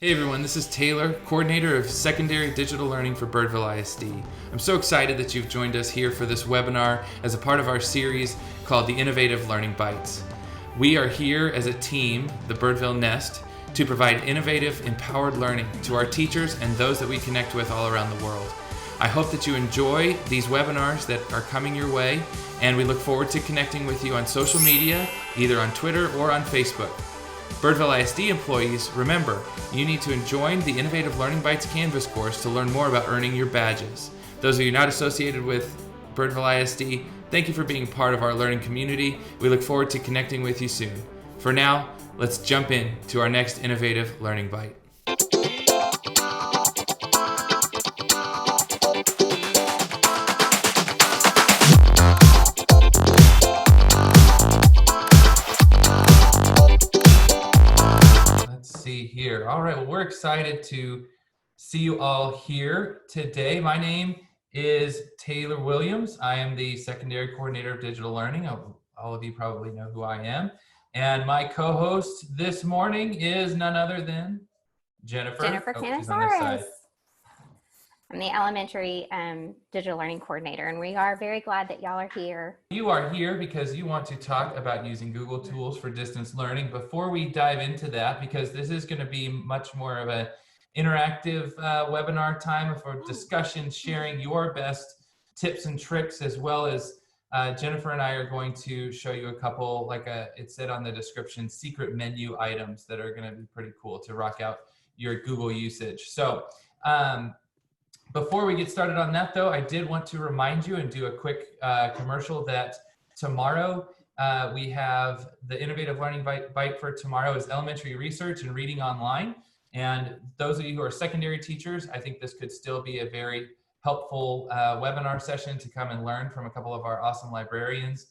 Hey everyone, this is Taylor, Coordinator of Secondary Digital Learning for Birdville ISD. I'm so excited that you've joined us here for this webinar as a part of our series called the Innovative Learning Bites. We are here as a team, the Birdville Nest, to provide innovative, empowered learning to our teachers and those that we connect with all around the world. I hope that you enjoy these webinars that are coming your way, and we look forward to connecting with you on social media, either on Twitter or on Facebook. Birdville ISD employees, remember, you need to join the Innovative Learning Bites Canvas course to learn more about earning your badges. Those of you not associated with Birdville ISD, thank you for being part of our learning community. We look forward to connecting with you soon. For now, let's jump in to our next Innovative Learning Bite. Here. All right, well, we're excited to see you all here today. My name is Taylor Williams. I am the Secondary Coordinator of Digital Learning. All of you probably know who I am. And my co-host this morning is none other than Jennifer. Canisaurus. I'm the Elementary Digital Learning Coordinator, and we are very glad that y'all are here. You are here because you want to talk about using Google tools for distance learning. Before we dive into that, because this is going to be much more of an interactive webinar time for discussion, sharing your best tips and tricks, as well as Jennifer and I are going to show you a couple, it said on the description, secret menu items that are going to be pretty cool to rock out your Google usage. So, before we get started on that, though, I did want to remind you and do a quick commercial that tomorrow we have the Innovative Learning Bite for tomorrow is elementary research and reading online. And those of you who are secondary teachers, I think this could still be a very helpful webinar session to come and learn from a couple of our awesome librarians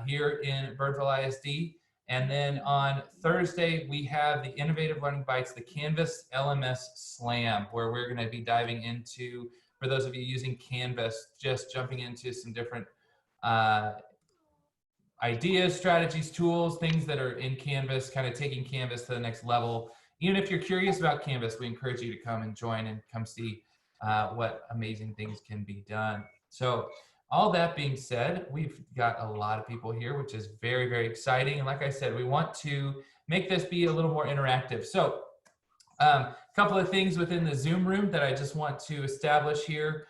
here in Birdville ISD. And then on Thursday, we have the Innovative Learning Bites, the Canvas LMS Slam, where we're going to be diving into, for those of you using Canvas, just jumping into some different ideas, strategies, tools, things that are in Canvas, kind of taking Canvas to the next level. Even if you're curious about Canvas, we encourage you to come and join and come see what amazing things can be done. So, all that being said, we've got a lot of people here, which is very, very exciting. And like I said, we want to make this be a little more interactive. So a couple of things within the Zoom room that I just want to establish here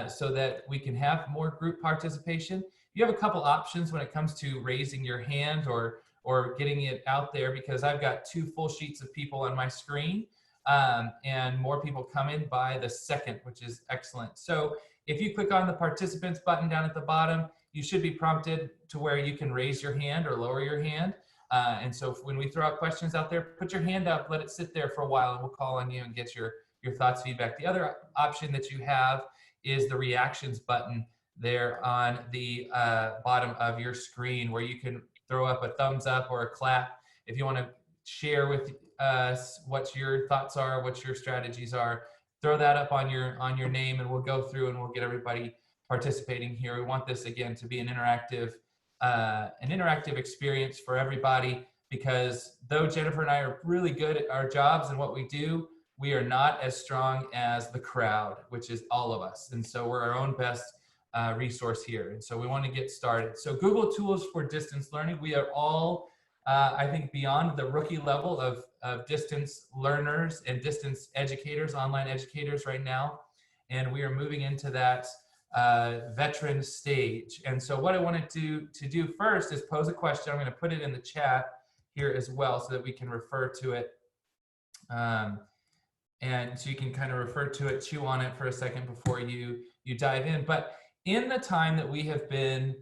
so that we can have more group participation. You have a couple options when it comes to raising your hand or getting it out there, because I've got 2 full sheets of people on my screen and more people come in by the second, which is excellent. So if you click on the participants button down at the bottom, you should be prompted to where you can raise your hand or lower your hand. And so when we throw out questions out there, put your hand up, let it sit there for a while, and we'll call on you and get your thoughts, feedback. The other option that you have is the reactions button there on the bottom of your screen, where you can throw up a thumbs up or a clap if you want to share with us what your thoughts are, what your strategies are. Throw that up on your name, and we'll go through and we'll get everybody participating here. We want this again to be an interactive experience for everybody, because though Jennifer and I are really good at our jobs and what we do, we are not as strong as the crowd, which is all of us. And so we're our own best resource here. And so we want to get started. So Google tools for distance learning, we are all I think beyond the rookie level of distance learners and distance educators, online educators right now. And we are moving into that veteran stage. And so what I wanted to do first is pose a question. I'm going to put it in the chat here as well so that we can refer to it. And so you can kind of refer to it, chew on it for a second before you dive in. But in the time that we have been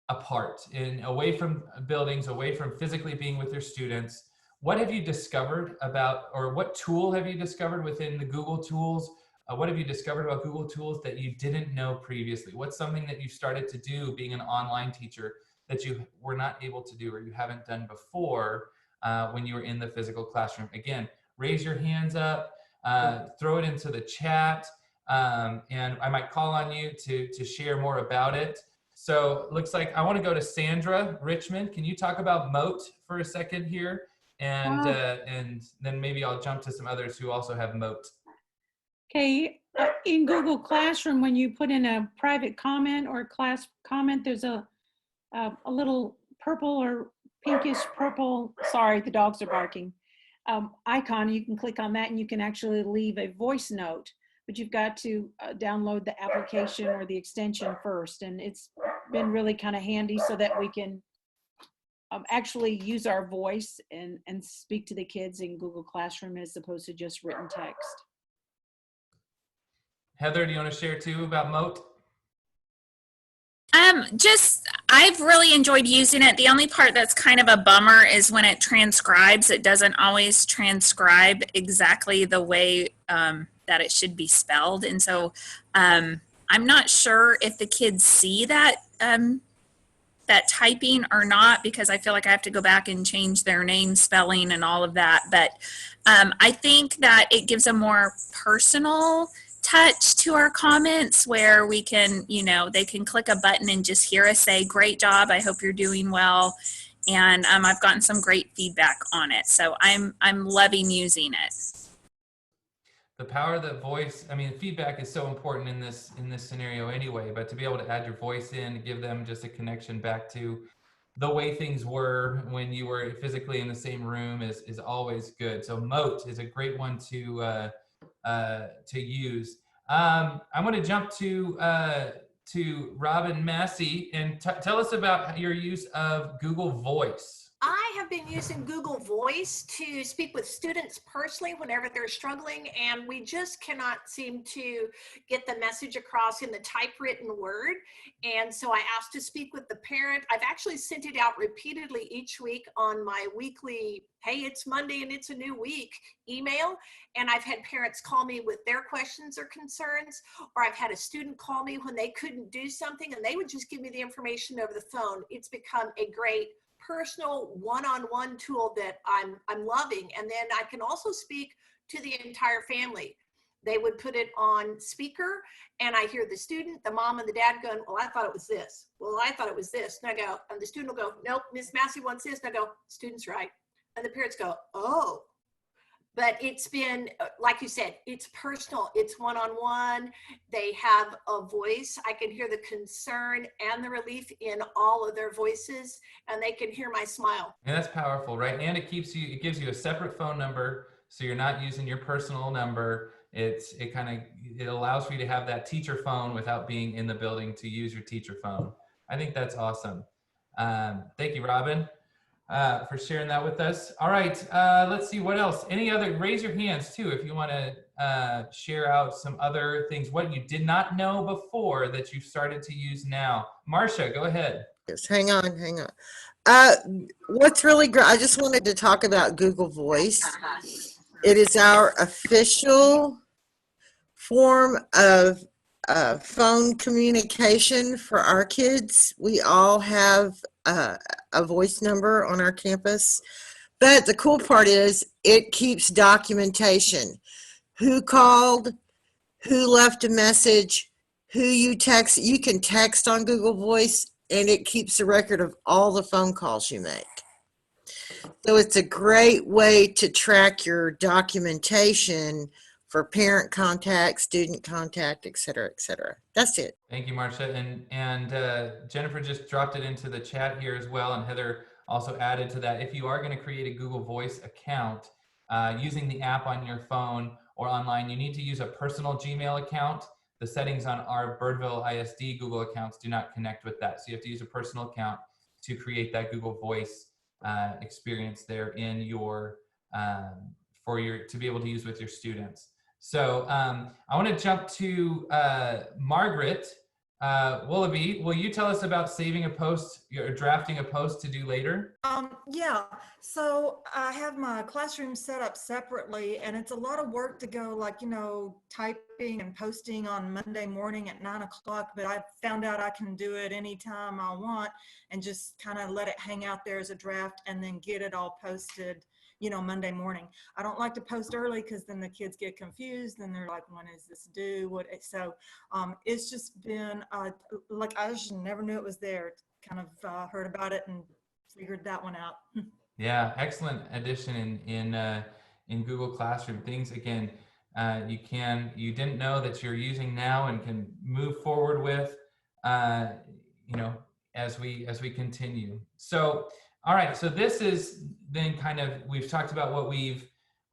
apart and away from buildings, away from physically being with your students, what have you discovered about, or what tool have you discovered within the Google tools? What have you discovered about Google tools that you didn't know previously? What's something that you started to do being an online teacher that you were not able to do or you haven't done before when you were in the physical classroom? Again, raise your hands up, throw it into the chat, and I might call on you to share more about it. So looks like I want to go to Sandra Richmond. Can you talk about Moat for a second here? and then maybe I'll jump to some others who also have Moat. Okay, in Google Classroom, when you put in a private comment or a class comment, there's a little purple or pinkish purple, sorry, the dogs are barking, icon. You can click on that and you can actually leave a voice note, but you've got to download the application or the extension first. And it's been really kind of handy so that we can actually use our voice and speak to the kids in Google Classroom as opposed to just written text. Heather, do you want to share too about Moat? I've really enjoyed using it. The only part that's kind of a bummer is when it transcribes, it doesn't always transcribe exactly the way that it should be spelled. And so I'm not sure if the kids see that that typing or not, because I feel like I have to go back and change their name spelling and all of that. But I think that it gives a more personal touch to our comments where we can, you know, they can click a button and just hear us say, great job, I hope you're doing well. And I've gotten some great feedback on it. So I'm loving using it. The power of the voice, I mean, feedback is so important in this scenario anyway, but to be able to add your voice in, to give them just a connection back to the way things were when you were physically in the same room is always good. So Moat is a great one to use. I'm going to jump to Robin Massey and tell us about your use of Google Voice. I have been using Google Voice to speak with students personally whenever they're struggling, and we just cannot seem to get the message across in the typewritten word. And so I asked to speak with the parent. I've actually sent it out repeatedly each week on my weekly, hey, it's Monday and it's a new week email. And I've had parents call me with their questions or concerns, or I've had a student call me when they couldn't do something and they would just give me the information over the phone. It's become a great personal one-on-one tool that I'm loving. And then I can also speak to the entire family. They would put it on speaker and I hear the student, the mom and the dad going, well, I thought it was this. Well, I thought it was this. And I go, and the student will go, nope, Miss Massey wants this. And I go, student's right. And the parents go, oh. But it's been, like you said, it's personal, it's one-on-one. They have a voice. I can hear the concern and the relief in all of their voices, and they can hear my smile. And that's powerful, right? And it gives you a separate phone number, so you're not using your personal number. It allows for you to have that teacher phone without being in the building to use your teacher phone. I think that's awesome. Thank you, Robin, for sharing that with us. All right, let's see what else. Any other, raise your hands too if you want to share out some other things, what you did not know before that you've started to use now. Marcia, go ahead. Yes, hang on. What's really great, I just wanted to talk about Google Voice. It is our official form of phone communication for our kids. We all have a voice number on our campus, but the cool part is it keeps documentation. Who called, who left a message, who you text. You can text on Google Voice and it keeps a record of all the phone calls you make. So it's a great way to track your documentation for parent contact, student contact, et cetera, et cetera. That's it. Thank you, Marcia. And Jennifer just dropped it into the chat here as well. And Heather also added to that. If you are going to create a Google Voice account using the app on your phone or online, you need to use a personal Gmail account. The settings on our Birdville ISD Google accounts do not connect with that. So you have to use a personal account to create that Google Voice experience there in your, to be able to use with your students. So I want to jump to Margaret Willoughby. Will you tell us about saving a post, or drafting a post to do later? Yeah, so I have my classroom set up separately, and it's a lot of work to go, like, you know, typing and posting on Monday morning at 9 o'clock, but I found out I can do it anytime I want and just kind of let it hang out there as a draft and then get it all posted, you know, Monday morning. I don't like to post early because then the kids get confused and they're like, when is this due? So it's just been like, I just never knew it was there. Kind of heard about it and figured that one out. Yeah, excellent addition in Google Classroom. Things again, you didn't know that you're using now and can move forward with, uh, you know, as we continue. So, all right. So this is then kind of, we've talked about what we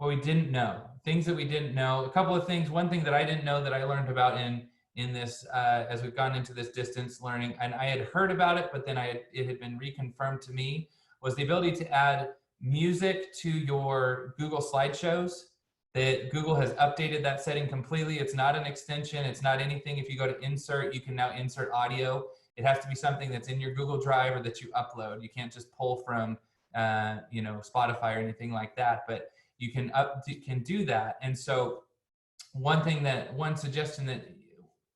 didn't know, things that we didn't know. A couple of things. One thing that I didn't know that I learned about in this as we've gone into this distance learning, and I had heard about it, but then it had been reconfirmed to me, was the ability to add music to your Google slideshows. That Google has updated that setting completely. It's not an extension. It's not anything. If you go to insert, you can now insert audio. It has to be something that's in your Google Drive or that you upload. You can't just pull from, Spotify or anything like that. But you can do that. And so one suggestion that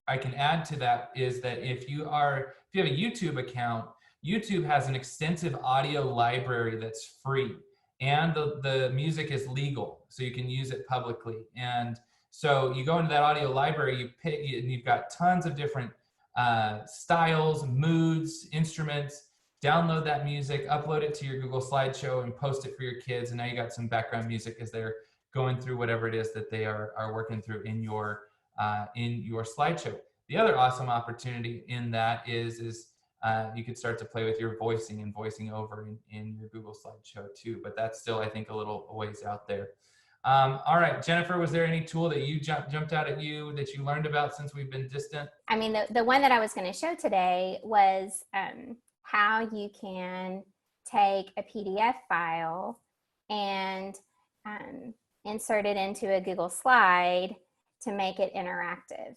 I can add to that is that if you have a YouTube account, YouTube has an extensive audio library that's free, and the music is legal, so you can use it publicly. And so you go into that audio library, and you've got tons of different styles, moods, instruments. Download that music, upload it to your Google slideshow, and post it for your kids. And now you got some background music as they're going through whatever it is that they are working through in your slideshow. The other awesome opportunity in that is you could start to play with your voicing and voicing over in your Google slideshow too. But that's still, I think, a little ways out there. All right, Jennifer, was there any tool that you jumped out at you that you learned about since we've been distant? I mean, the one that I was going to show today was how you can take a PDF file and insert it into a Google slide to make it interactive.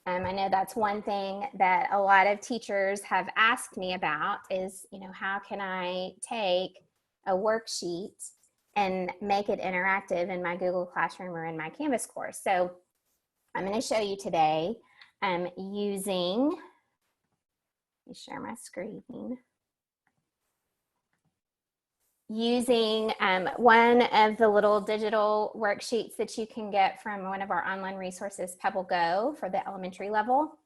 I know that's one thing that a lot of teachers have asked me about is, how can I take a worksheet and make it interactive in my Google Classroom or in my Canvas course? So I'm going to show you today using, let me share my screen. Using one of the little digital worksheets that you can get from one of our online resources, Pebble Go, for the elementary level.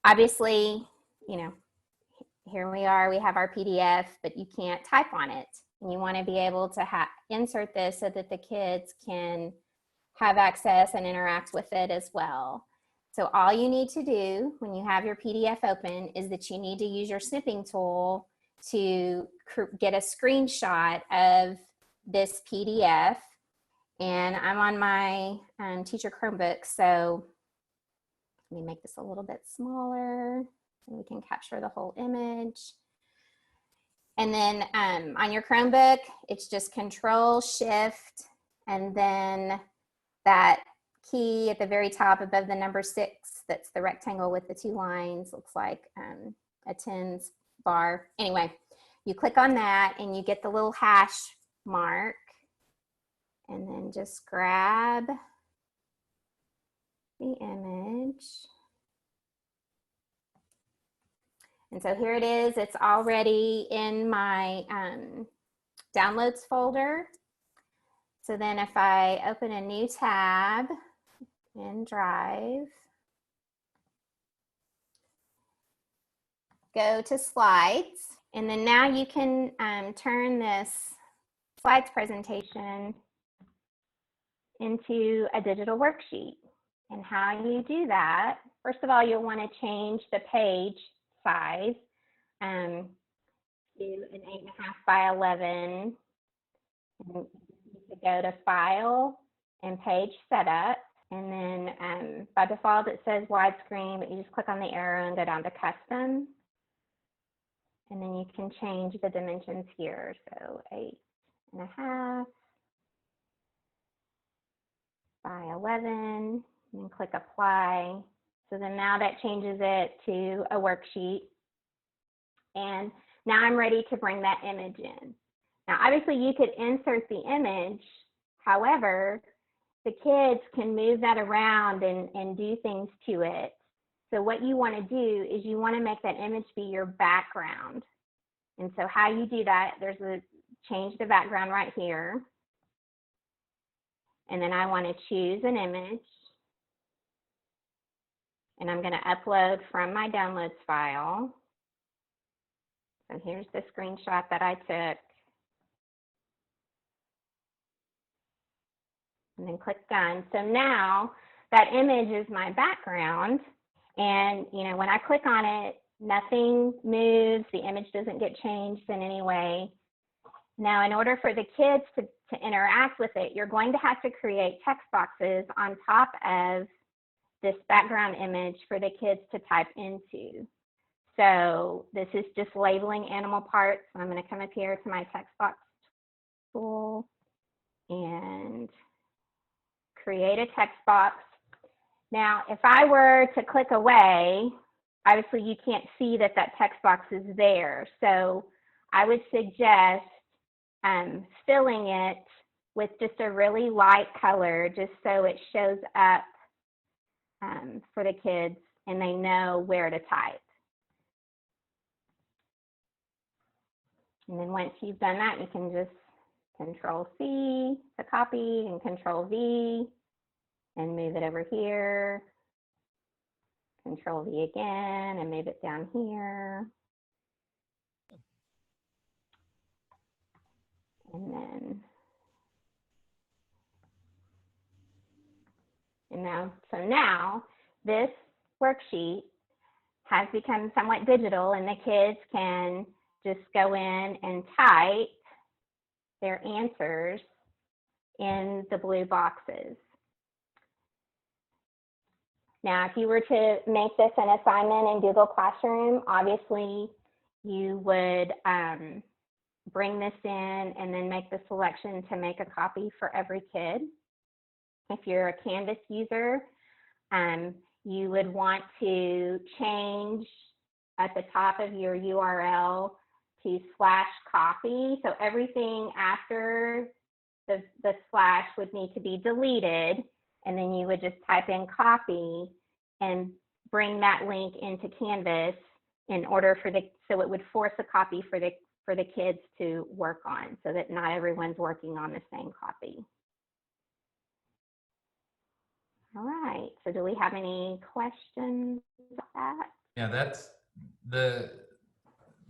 Obviously, here we are, we have our PDF, but you can't type on it. And you want to be able to insert this so that the kids can have access and interact with it as well. So all you need to do when you have your PDF open is that you need to use your snipping tool to get a screenshot of this PDF. And I'm on my teacher Chromebook, so let me make this a little bit smaller so we can capture the whole image. And then on your Chromebook, it's just Control Shift, and then that key at the very top above the number 6, that's the rectangle with the 2 lines, looks like a tens bar. Anyway, you click on that and you get the little hash mark, and then just grab the image. And so here it is. It's already in my downloads folder. So then if I open a new tab in Drive, go to slides, and then now you can turn this slides presentation into a digital worksheet. And how you do that, first of all, you'll want to change the page size to an 8.5 by 11. And you go to File and Page Setup. And then by default, it says widescreen, but you just click on the arrow and go down to Custom. And then you can change the dimensions here. So 8.5 by 11, and click Apply. So then now that changes it to a worksheet. And now I'm ready to bring that image in. Now, obviously you could insert the image. However, the kids can move that around and do things to it. So what you want to do is you want to make that image be your background. And so how you do that, there's a change the background right here. And then I want to choose an image. And I'm going to upload from my downloads file. So here's the screenshot that I took. And then click done. So now that image is my background. And, you know, when I click on it, nothing moves. The image doesn't get changed in any way. Now, in order for the kids to interact with it, you're going to have to create text boxes on top of this background image for the kids to type into. So this is just labeling animal parts. So I'm going to come up here to my text box tool and create a text box. Now, if I were to click away, obviously you can't see that that text box is there. So I would suggest filling it with just a really light color, just so it shows up for the kids and they know where to type. And then once you've done that, you can just Control-C to copy and Control-V and move it over here. Control-V again and move it down here. And then, so now this worksheet has become somewhat digital, and the kids can just go in and type their answers in the blue boxes. Now, if you were to make this an assignment in Google Classroom, obviously you would bring this in and then make the selection to make a copy for every kid. If you're a Canvas user, you would want to change at the top of your URL to /copy. So everything after the slash would need to be deleted, and then you would just type in copy and bring that link into Canvas in order for so it would force a copy for the kids to work on, so that not everyone's working on the same copy. All right, so do we have any questions about that? Yeah, that's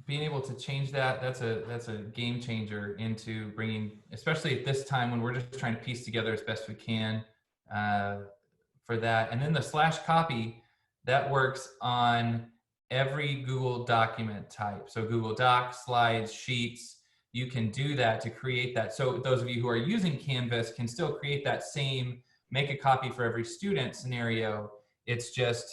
being able to change that. That's a game changer into bringing, especially at this time when we're just trying to piece together as best we can for that. And then the /copy, that works on every Google document type. So Google Docs, Slides, Sheets, you can do that to create that. So those of you who are using Canvas can still create that same make a copy for every student scenario. It's just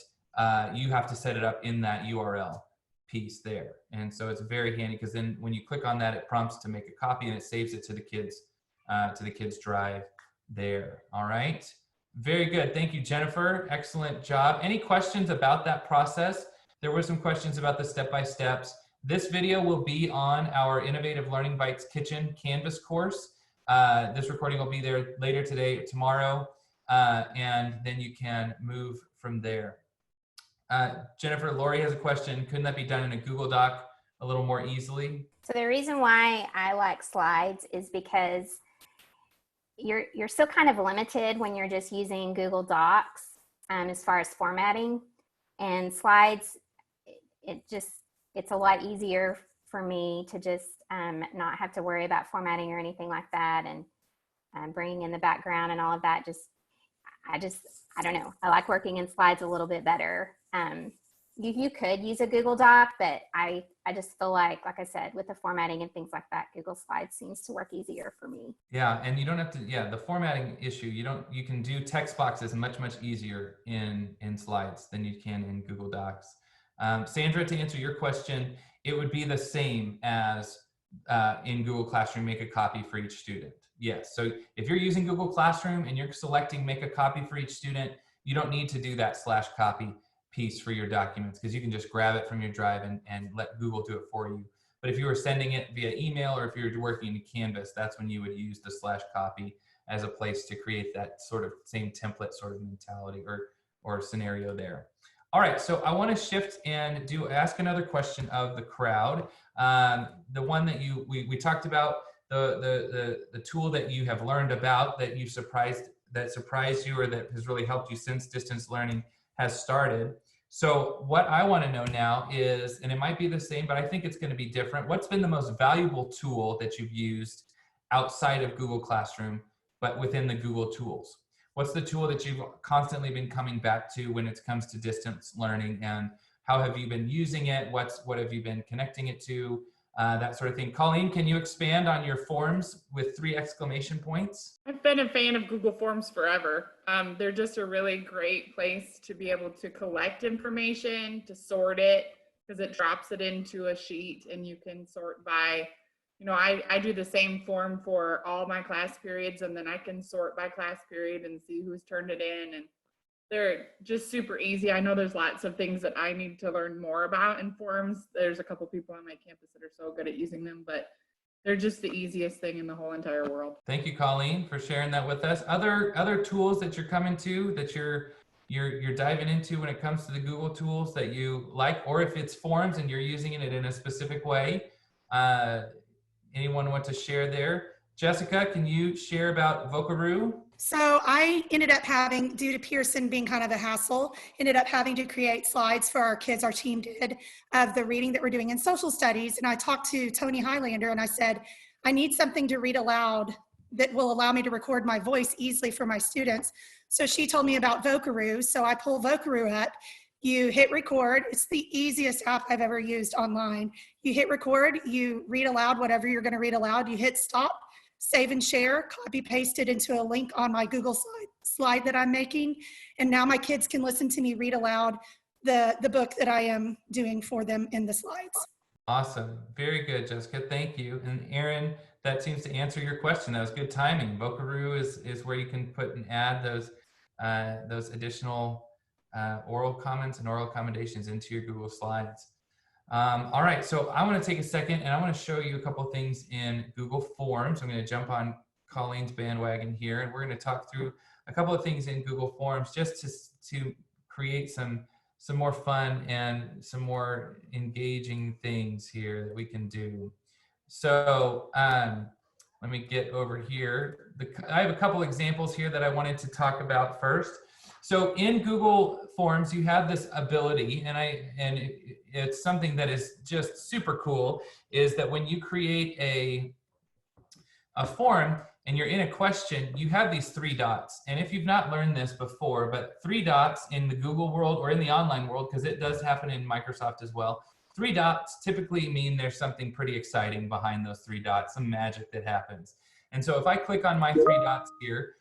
you have to set it up in that URL piece there. And so it's very handy, because then when you click on that, it prompts to make a copy and it saves it to the kids drive there. All right, very good. Thank you, Jennifer. Excellent job. Any questions about that process? There were some questions about the step-by-steps. This video will be on our Innovative Learning Bites Kitchen Canvas course. This recording will be there later today or tomorrow, and then you can move from there. Jennifer, Lori has a question. Couldn't that be done in a Google Doc a little more easily? So the reason why I like slides is because you're still kind of limited when you're just using Google Docs as far as formatting, and slides, it's a lot easier for me to just not have to worry about formatting or anything like that, and bringing in the background and all of that. I don't know. I like working in slides a little bit better. You could use a Google Doc, but I just feel like I said, with the formatting and things like that, Google Slides seems to work easier for me. Yeah, and you don't have to, the formatting issue, you can do text boxes much easier in slides than you can in Google Docs. Sandra, to answer your question, it would be the same as in Google Classroom, make a copy for each student. Yes, so if you're using Google Classroom and you're selecting make a copy for each student, you don't need to do that /copy piece for your documents, because you can just grab it from your drive and let Google do it for you. But if you were sending it via email, or if you're working in Canvas, that's when you would use the /copy as a place to create that sort of same template sort of mentality or scenario there. All right, so I want to shift and ask another question of the crowd. The one that we talked about, the tool that you have learned about that surprised you, or that has really helped you since distance learning has started. So what I want to know now is, and it might be the same, but I think it's going to be different. What's been the most valuable tool that you've used outside of Google Classroom, but within the Google tools? What's the tool that you've constantly been coming back to when it comes to distance learning, and how have you been using it? What have you been connecting it to? That sort of thing. Colleen, can you expand on your forms with 3 exclamation points? I've been a fan of Google Forms forever. They're just a really great place to be able to collect information, to sort it, because it drops it into a sheet and you can sort by, you know, I do the same form for all my class periods, and then I can sort by class period and see who's turned it in, and they're just super easy. I know there's lots of things that I need to learn more about in forms. There's a couple people on my campus that are so good at using them, but they're just the easiest thing in the whole entire world. Thank you, Colleen, for sharing that with us. Other tools that you're coming to, that you're diving into when it comes to the Google tools that you like, or if it's forms and you're using it in a specific way, anyone want to share there? Jessica, can you share about Vocaroo? So I ended up having, due to Pearson being kind of a hassle, ended up having to create slides for our kids, our team did, of the reading that we're doing in social studies. And I talked to Tony Highlander and I said, I need something to read aloud that will allow me to record my voice easily for my students. So she told me about Vocaroo. So I pull Vocaroo up. You hit record. It's the easiest app I've ever used online. You hit record, you read aloud whatever you're going to read aloud. You hit stop, save and share, copy paste it into a link on my Google slide that I'm making. And now my kids can listen to me read aloud the book that I am doing for them in the slides. Awesome. Very good, Jessica. Thank you. And Aaron, that seems to answer your question. That was good timing. Vocaroo is where you can put and add those additional oral comments and oral accommodations into your Google Slides. All right, so I want to take a second and I want to show you a couple things in Google Forms. I'm going to jump on Colleen's bandwagon here, and we're going to talk through a couple of things in Google Forms just to create some more fun and some more engaging things here that we can do. So let me get over here. I have a couple examples here that I wanted to talk about first. So in Google Forms, you have this ability, and it's something that is just super cool, is that when you create a form and you're in a question, you have these 3 dots. And if you've not learned this before, but 3 dots in the Google world or in the online world, because it does happen in Microsoft as well, 3 dots typically mean there's something pretty exciting behind those 3 dots, some magic that happens. And so if I click on my 3 dots here,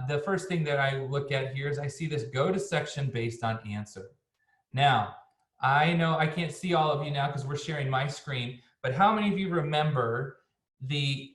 the first thing that I look at here is I see this go to section based on answer. Now, I know I can't see all of you now because we're sharing my screen, but how many of you remember the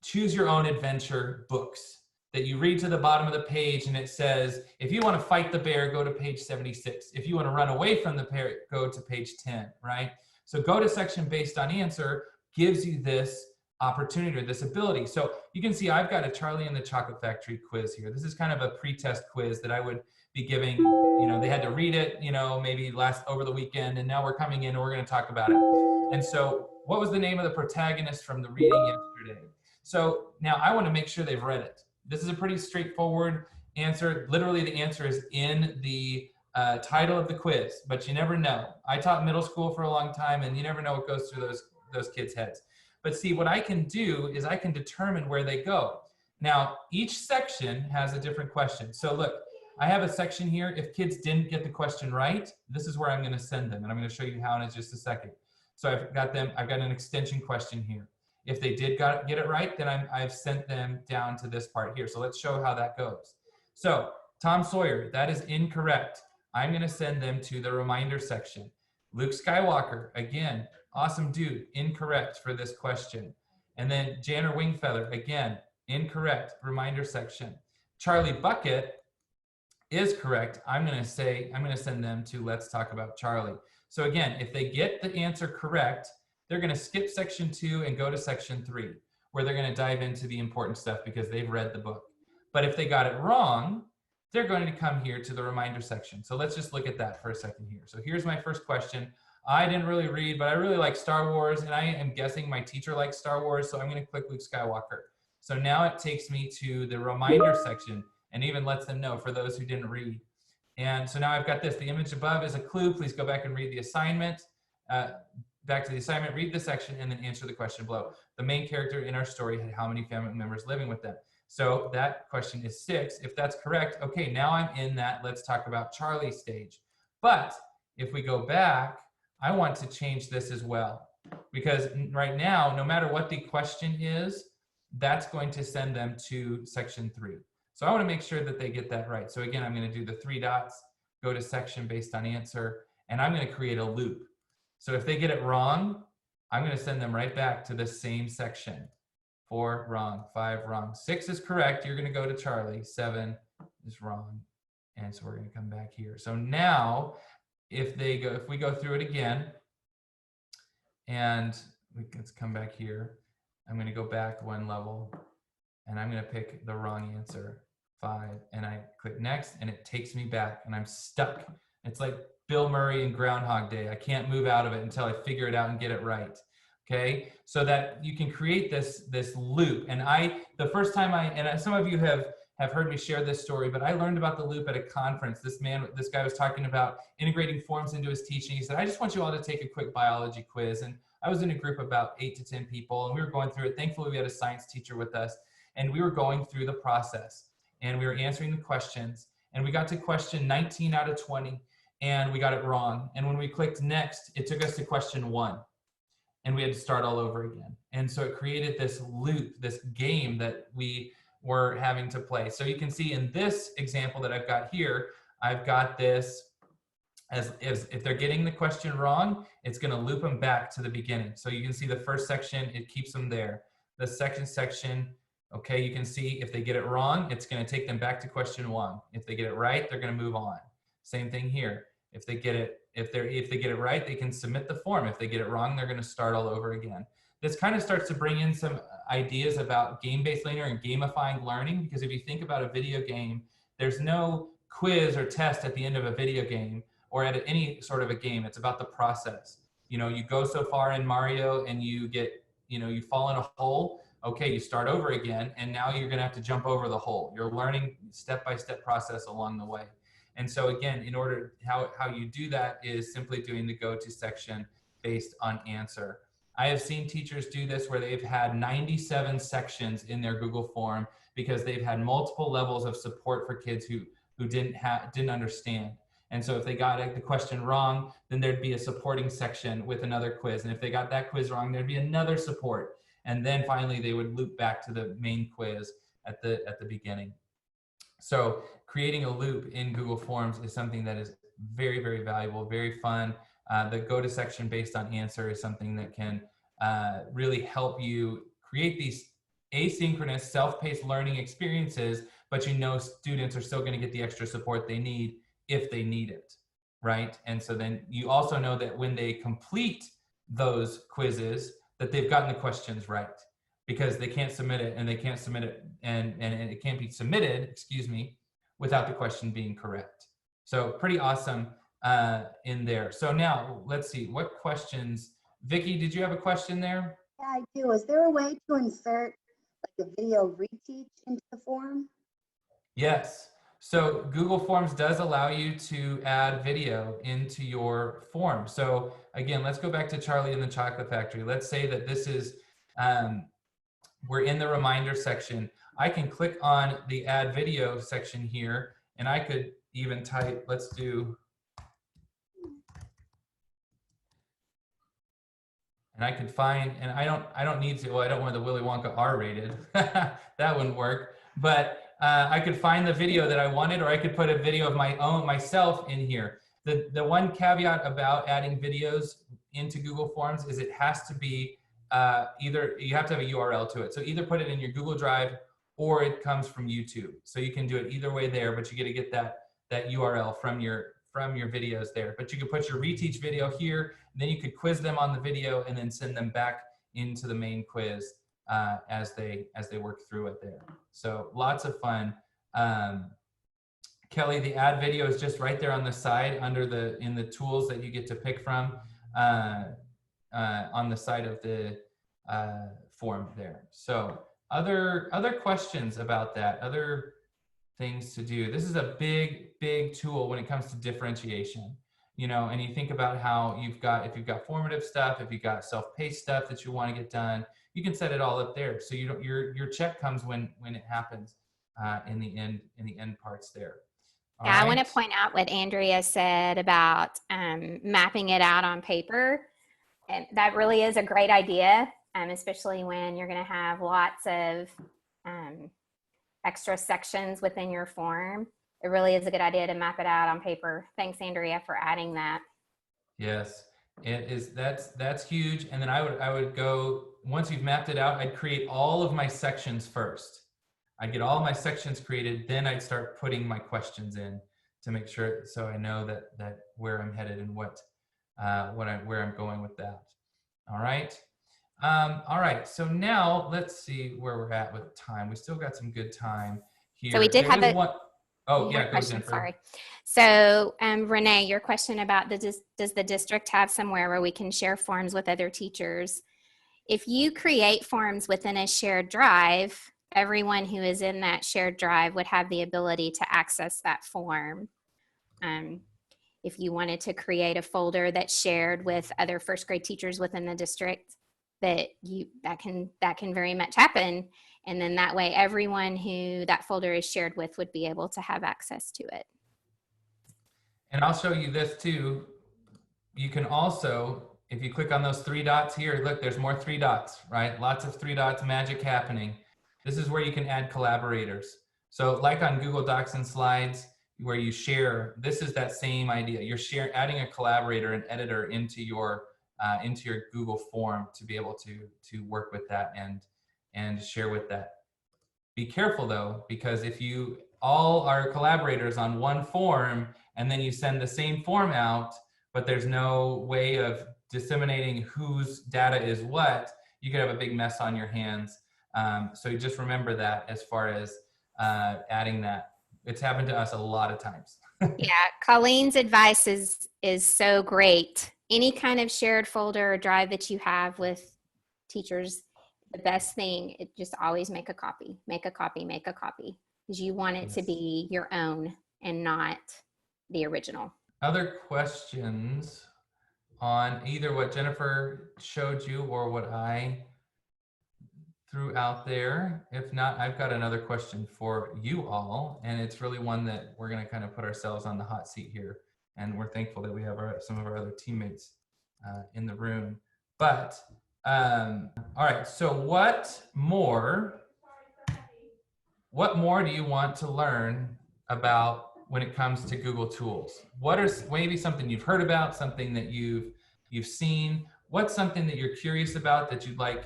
Choose Your Own Adventure books that you read to the bottom of the page and it says, if you want to fight the bear, go to page 76. If you want to run away from the bear, go to page 10, right? So go to section based on answer gives you this opportunity or this ability. So you can see I've got a Charlie and the Chocolate Factory quiz here. This is kind of a pre-test quiz that I would be giving, you know, they had to read it, you know, maybe over the weekend, and now we're coming in and we're going to talk about it. And so what was the name of the protagonist from the reading yesterday? So now I want to make sure they've read it. This is a pretty straightforward answer. Literally the answer is in the title of the quiz, but you never know. I taught middle school for a long time, and you never know what goes through those kids' heads. But see, what I can do is I can determine where they go. Now, each section has a different question. So look, I have a section here. If kids didn't get the question right, this is where I'm going to send them. And I'm going to show you how in just a second. So I've got an extension question here. If they did get it right, then I've sent them down to this part here. So let's show how that goes. So Tom Sawyer, that is incorrect. I'm going to send them to the reminder section. Luke Skywalker, again, awesome dude, incorrect for this question. And then Janner Wingfeather, again, incorrect, reminder section. Charlie Bucket is correct. I'm going to send them to Let's Talk About Charlie. So again, if they get the answer correct, they're going to skip section 2 and go to section 3, where they're going to dive into the important stuff because they've read the book. But if they got it wrong, they're going to come here to the reminder section. So let's just look at that for a second here. So here's my first question. I didn't really read, but I really like Star Wars, and I am guessing my teacher likes Star Wars, so I'm going to click Luke Skywalker. So now it takes me to the reminder section and even lets them know, for those who didn't read, And so now I've got this. The image above is a clue. Please go back and read the assignment. Back to the assignment, read the section, and then answer the question below. The main character in our story had how many family members living with them? So that question is 6. If that's correct, okay, now I'm in that let's talk about Charlie stage. But if we go back, I want to change this as well. Because right now, no matter what the question is, that's going to send them to section 3. So I want to make sure that they get that right. So again, I'm going to do the 3 dots, go to section based on answer, and I'm going to create a loop. So if they get it wrong, I'm going to send them right back to the same section. 4 wrong, 5 wrong, 6 is correct. You're going to go to Charlie. 7 is wrong, and so we're going to come back here. So now, if we go through it again, and let's come back here. I'm going to go back 1 level, and I'm going to pick the wrong answer, 5, and I click next, and it takes me back, and I'm stuck. It's like Bill Murray in Groundhog Day. I can't move out of it until I figure it out and get it right. Okay, so that you can create this loop. And the first time some of you have heard me share this story, but I learned about the loop at a conference. This guy was talking about integrating forms into his teaching. He said, I just want you all to take a quick biology quiz. And I was in a group of about 8 to 10 people, and we were going through it. Thankfully, we had a science teacher with us, and we were going through the process, and we were answering the questions, and we got to question 19 out of 20, and we got it wrong. And when we clicked next, it took us to question 1. And we had to start all over again. And so it created this loop, this game that we were having to play. So you can see in this example that I've got here, I've got this as if they're getting the question wrong, it's going to loop them back to the beginning. So you can see the first section, it keeps them there. The second section, okay, you can see if they get it wrong, it's going to take them back to question 1. If they get it right, they're going to move on. Same thing here. If they get it right, they can submit the form. If they get it wrong, they're going to start all over again. This kind of starts to bring in some ideas about game-based learning and gamifying learning, because if you think about a video game, there's no quiz or test at the end of a video game or at any sort of a game. It's about the process. You know, you go so far in Mario and you fall in a hole. Okay, you start over again, and now you're going to have to jump over the hole. You're learning step-by-step process along the way. And so again, how you do that is simply doing the go to section based on answer. I have seen teachers do this where they've had 97 sections in their Google form because they've had multiple levels of support for kids who didn't understand. And so if they got the question wrong, then there'd be a supporting section with another quiz. And if they got that quiz wrong, there'd be another support. And then finally they would loop back to the main quiz at the beginning. So creating a loop in Google Forms is something that is very, very valuable, very fun. The go to section based on answer is something that can really help you create these asynchronous self-paced learning experiences, but you know students are still going to get the extra support they need if they need it, right? And so then you also know that when they complete those quizzes that they've gotten the questions right, because they can't submit it and it can't be submitted, excuse me, without the question being correct. So pretty awesome in there. So now let's see what questions. Vicki, did you have a question there? Yeah, I do. Is there a way to insert like a video reteach into the form? Yes. So Google Forms does allow you to add video into your form. So again, let's go back to Charlie and the Chocolate Factory. Let's say that this is, we're in the reminder section. I can click on the add video section here, and I could even type, let's do, and I could find, and I don't need to, well, I don't want the Willy Wonka R-rated. That wouldn't work. But I could find the video that I wanted, or I could put a video of myself in here. The one caveat about adding videos into Google Forms is it has to be either, you have to have a URL to it. So either put it in your Google Drive or it comes from YouTube. So you can do it either way there, but you get to get that URL from your videos there. But you could put your reteach video here, and then you could quiz them on the video and then send them back into the main quiz as they work through it there. So lots of fun. Kelly, the add video is just right there on the side in the tools that you get to pick from on the side of the form there. So other questions about that? Other things to do. This is a big tool when it comes to differentiation. You know, and you think about how if you've got formative stuff, if you've got self-paced stuff that you want to get done, you can set it all up there. So you don't, your check comes when it happens in the end parts there. All Yeah, I want right? to point out what Andrea said about mapping it out on paper. And that really is a great idea, especially when you're going to have lots of extra sections within your form. It really is a good idea to map it out on paper. Thanks, Andrea, for adding that. Yes, it is. That's huge. And then I would go, once you've mapped it out, I'd create all of my sections first. I'd get all my sections created, then I'd start putting my questions in to make sure, so I know that where I'm headed and where I'm going with that. All right. All right. So now let's see where we're at with time. We still got some good time here. So we did have one. Oh, yeah, go, question, Jennifer. sorry. So Renee, your question about does the district have somewhere where we can share forms with other teachers? If you create forms within a shared drive, everyone who is in that shared drive would have the ability to access that form. If you wanted to create a folder that's shared with other first grade teachers within the district, that can very much happen. And then that way, everyone who that folder is shared with would be able to have access to it. And I'll show you this too. You can also, if you click on those 3 dots here, look, there's more 3 dots, right? Lots of 3 dots, magic happening. This is where you can add collaborators. So like on Google Docs and Slides, where you share, this is that same idea. You're adding a collaborator, an editor into your Google form to be able to work with that and share with that. Be careful though, because if you all are collaborators on one form and then you send the same form out, but there's no way of disseminating whose data is what, you could have a big mess on your hands. So you just remember that as far as adding that. It's happened to us a lot of times. Yeah, Colleen's advice is so great. Any kind of shared folder or drive that you have with teachers, the best thing, just always make a copy, because you want it to be your own and not the original. Other questions on either what Jennifer showed you or what I threw out there? If not, I've got another question for you all, and it's really one that we're going to kind of put ourselves on the hot seat here, and we're thankful that we have some of our other teammates in the room. But all right, so what more do you want to learn about when it comes to Google tools? What are maybe something you've heard about, something that you've seen? What's something that you're curious about that you'd like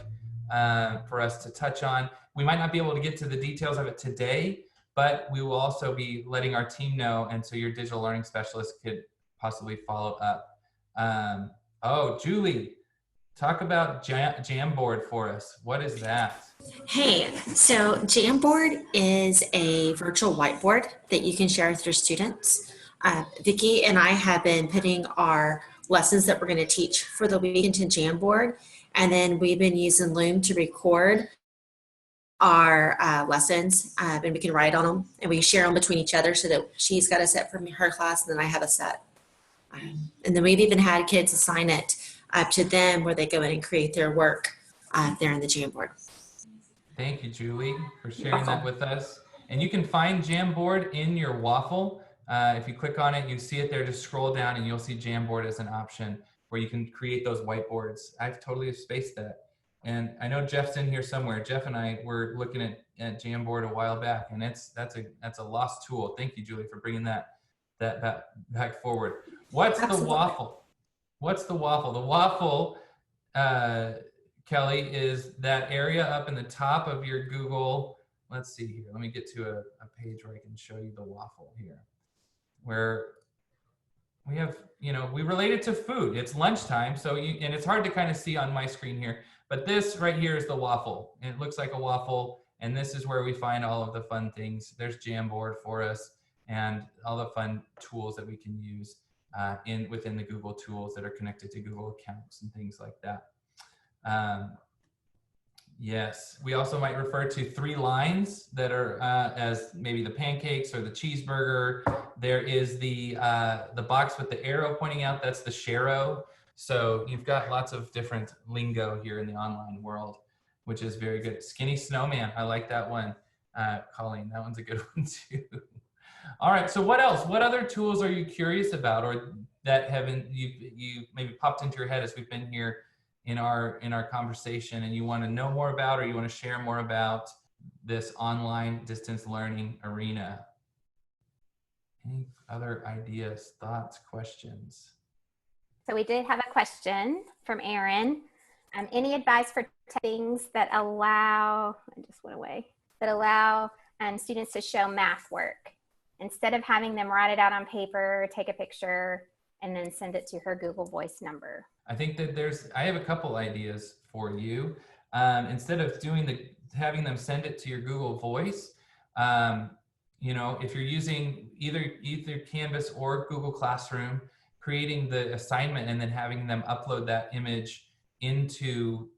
for us to touch on? We might not be able to get to the details of it today, but we will also be letting our team know, and so your digital learning specialist could possibly follow up. Oh, Julie, talk about Jamboard for us. What is that? Hey, so Jamboard is a virtual whiteboard that you can share with your students. Vicki and I have been putting our lessons that we're going to teach for the week into Jamboard, and then we've been using Loom to record our lessons, and we can write on them, and we share them between each other so that she's got a set from her class, and then I have a set. And then we've even had kids assign it to them where they go in and create their work there in the Jamboard. Thank you, Julie, for sharing that with us. And you can find Jamboard in your waffle. If you click on it, you see it there, just scroll down and you'll see Jamboard as an option where you can create those whiteboards. I've totally spaced that. And I know Jeff's in here somewhere. Jeff and I were looking at Jamboard a while back, and that's a lost tool. Thank you, Julie, for bringing that back forward. What's the waffle? What's the waffle? The waffle, Kelly, is that area up in the top of your Google. Let's see here. Let me get to a page where I can show you the waffle here, where we have, we relate it to food. It's lunchtime, and it's hard to kind of see on my screen here, but this right here is the waffle. And it looks like a waffle, and this is where we find all of the fun things. There's Jamboard for us and all the fun tools that we can use within the Google tools that are connected to Google accounts and things like that. Yes, we also might refer to 3 lines that are as maybe the pancakes or the cheeseburger. There is the box with the arrow pointing out, that's the Sharo. So you've got lots of different lingo here in the online world, which is very good. Skinny snowman, I like that one. Colleen, that one's a good one too. All right, so what else? What other tools are you curious about, or that haven't you maybe popped into your head as we've been here in our conversation, and you want to know more about, or you want to share more about this online distance learning arena? Any other ideas, thoughts, questions? So we did have a question from Aaron. Any advice for things that allow, I just went away, that allow students to show math work instead of having them write it out on paper, take a picture, and then send it to her Google Voice number? I think that I have a couple ideas for you. Instead of having them send it to your Google Voice, you know, if you're using either Canvas or Google Classroom, creating the assignment and then having them upload that image into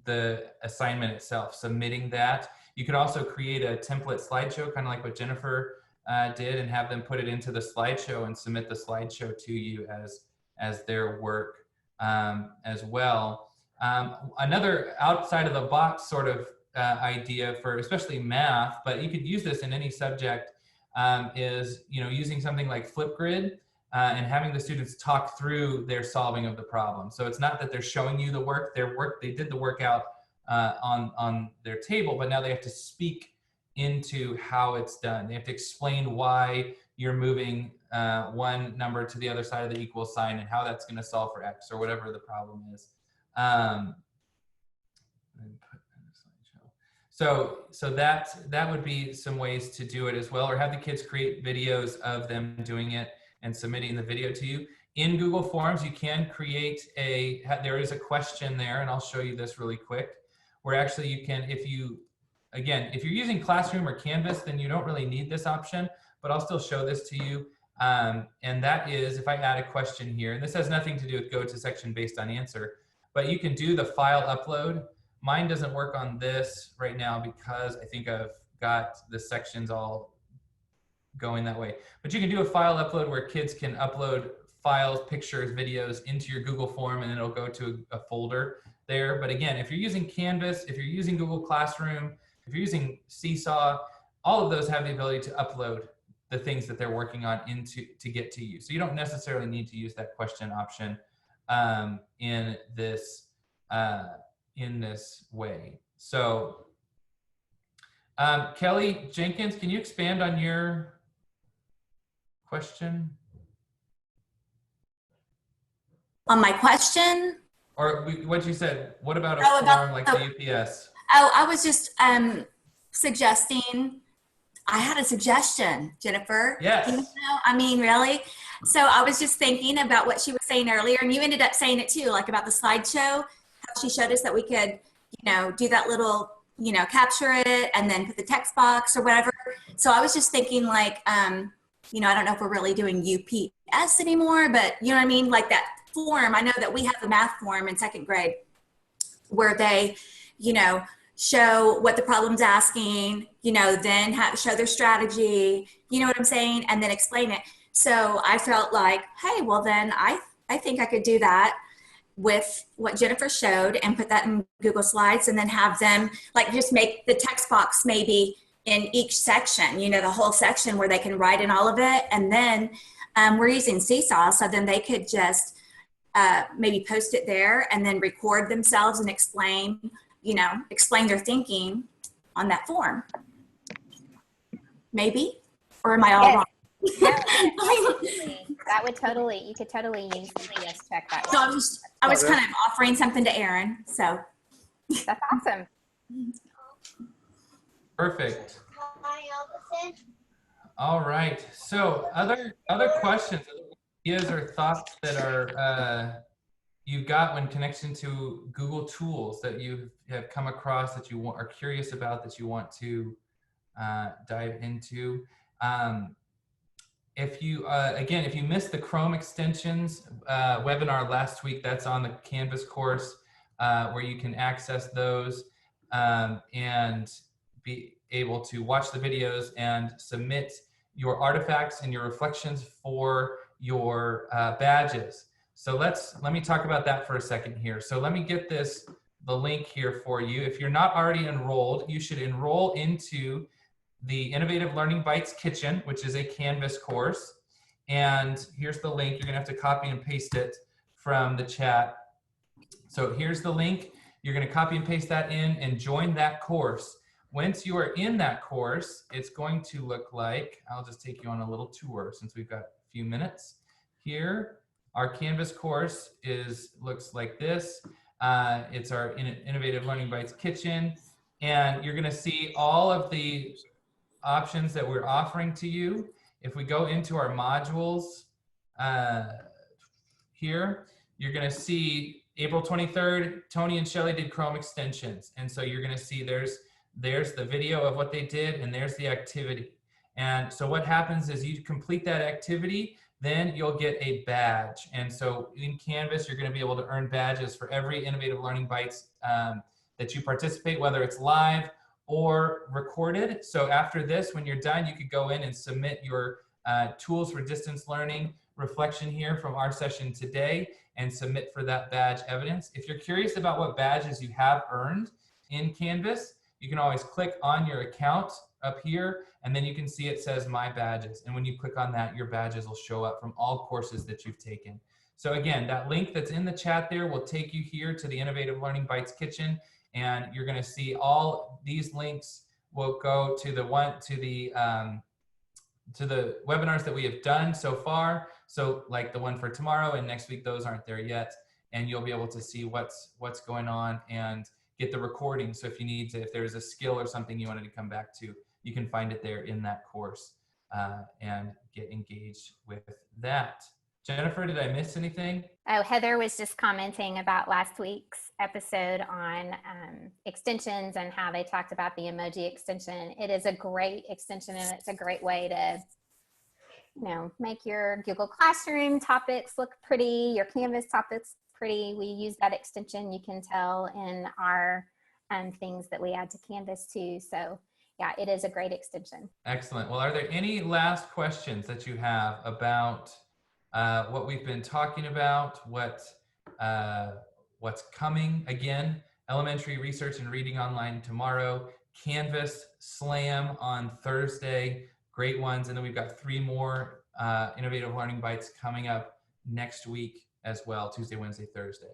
the assignment itself, submitting that. You could also create a template slideshow, kind of like what Jennifer did, and have them put it into the slideshow and submit the slideshow to you as their work as well. Another outside of the box sort of idea for especially math, but you could use this in any subject, is, you know, using something like Flipgrid and having the students talk through their solving of the problem. So it's not that they're showing you the work, they did the work out on their table, but now they have to speak into how it's done. They have to explain why you're moving one number to the other side of the equal sign and how that's going to solve for X or whatever the problem is. So that would be some ways to do it as well, or have the kids create videos of them doing it and submitting the video to you. In Google Forms, you can create there is a question there, and I'll show you this really quick, where actually you can, if you're using Classroom or Canvas, then you don't really need this option, but I'll still show this to you. And that is, if I add a question here, and this has nothing to do with go to section based on answer, but you can do the file upload. Mine doesn't work on this right now because I think I've got the sections all going that way. But you can do a file upload where kids can upload files, pictures, videos into your Google form, and it'll go to a folder there. But again, if you're using Canvas, if you're using Google Classroom, if you're using Seesaw, all of those have the ability to upload the things that they're working on to get to you. So you don't necessarily need to use that question option in this way. So Kelly Jenkins, can you expand on your question? On my question? Or what you said, what about a form like the UPS? Oh, I was just suggesting, I had a suggestion, Jennifer. Yes. You know, I mean, really? So I was just thinking about what she was saying earlier, and you ended up saying it too, like about the slideshow, how she showed us that we could, you know, do that little, you know, capture it and then put the text box or whatever. So I was just thinking like, you know, I don't know if we're really doing UPS anymore, but you know what I mean? Like that form, I know that we have a math form in 2nd grade where they, you know, show what the problem's asking, you know, then show their strategy, you know what I'm saying? And then explain it. So I felt like, hey, well then I think I could do that with what Jennifer showed and put that in Google Slides and then have them like just make the text box maybe in each section, you know, the whole section where they can write in all of it. And then we're using Seesaw, so then they could just maybe post it there and then record themselves and explain, you know, explain their thinking on that form. Maybe, or am I all wrong? No, that would totally, you could totally use UPS check that way. So I was kind of offering something to Aaron, so. That's awesome. Perfect. All right. So other questions, ideas, or thoughts that are you've got when connection to Google tools that you have come across that you are curious about, that you want to dive into. If you again, if you missed the Chrome extensions webinar last week, that's on the Canvas course where you can access those. and be able to watch the videos and submit your artifacts and your reflections for your badges. So let me talk about that for a second here. So let me get the link here for you. If you're not already enrolled, you should enroll into the Innovative Learning Bites Kitchen, which is a Canvas course. And here's the link. You're gonna have to copy and paste it from the chat. So here's the link. You're gonna copy and paste that in and join that course. Once you are in that course, it's going to look like, I'll just take you on a little tour since we've got a few minutes here. Our Canvas course looks like this. It's our Innovative Learning Bites Kitchen. And you're gonna see all of the options that we're offering to you. If we go into our modules here, you're gonna see April 23rd, Tony and Shelly did Chrome extensions. And so you're gonna see there's the video of what they did and there's the activity. And so what happens is you complete that activity, then you'll get a badge. And so in Canvas, you're gonna be able to earn badges for every Innovative Learning Bites that you participate, whether it's live or recorded. So after this, when you're done, you could go in and submit your tools for distance learning reflection here from our session today and submit for that badge evidence. If you're curious about what badges you have earned in Canvas, you can always click on your account up here, and then you can see it says My Badges. And when you click on that, your badges will show up from all courses that you've taken. So again, that link that's in the chat there will take you here to the Innovative Learning Bites Kitchen, and you're gonna see all these links will go to the webinars that we have done so far. So like the one for tomorrow and next week, those aren't there yet. And you'll be able to see what's going on and get the recording. So if you need to, if there's a skill or something you wanted to come back to, you can find it there in that course and get engaged with that. Jennifer, did I miss anything? Oh, Heather was just commenting about last week's episode on extensions and how they talked about the Emoji Extension. It is a great extension, and it's a great way to, make your Google Classroom topics look pretty, your Canvas topics pretty. We use that extension, you can tell, in our things that we add to Canvas too. So yeah, it is a great extension. Excellent. Well, are there any last questions that you have about what we've been talking about, what's coming? Again, elementary research and reading online tomorrow, Canvas Slam on Thursday, great ones. And then we've got 3 more Innovative Learning Bites coming up next week as well, Tuesday, Wednesday, Thursday.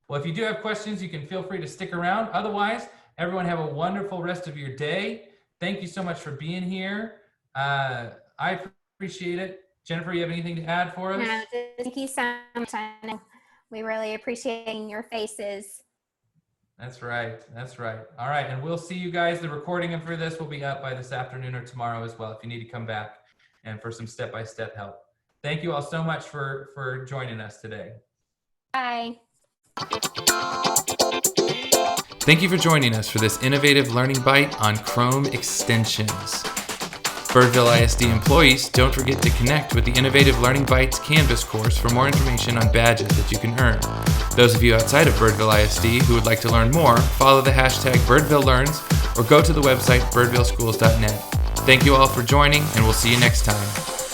Well, if you do have questions, you can feel free to stick around. Otherwise, everyone have a wonderful rest of your day. Thank you so much for being here. I appreciate it. Jennifer, you have anything to add for us? No, thank you so much. I know we really appreciate your faces. That's right. That's right. All right. And we'll see you guys. The recording for this will be up by this afternoon or tomorrow as well, if you need to come back and for some step-by-step help. Thank you all so much for joining us today. Bye. Thank you for joining us for this Innovative Learning Bite on Chrome extensions. Birdville ISD employees, don't forget to connect with the Innovative Learning Bites Canvas course for more information on badges that you can earn. Those of you outside of Birdville ISD who would like to learn more, follow the hashtag BirdvilleLearns or go to the website birdvilleschools.net. Thank you all for joining, and we'll see you next time.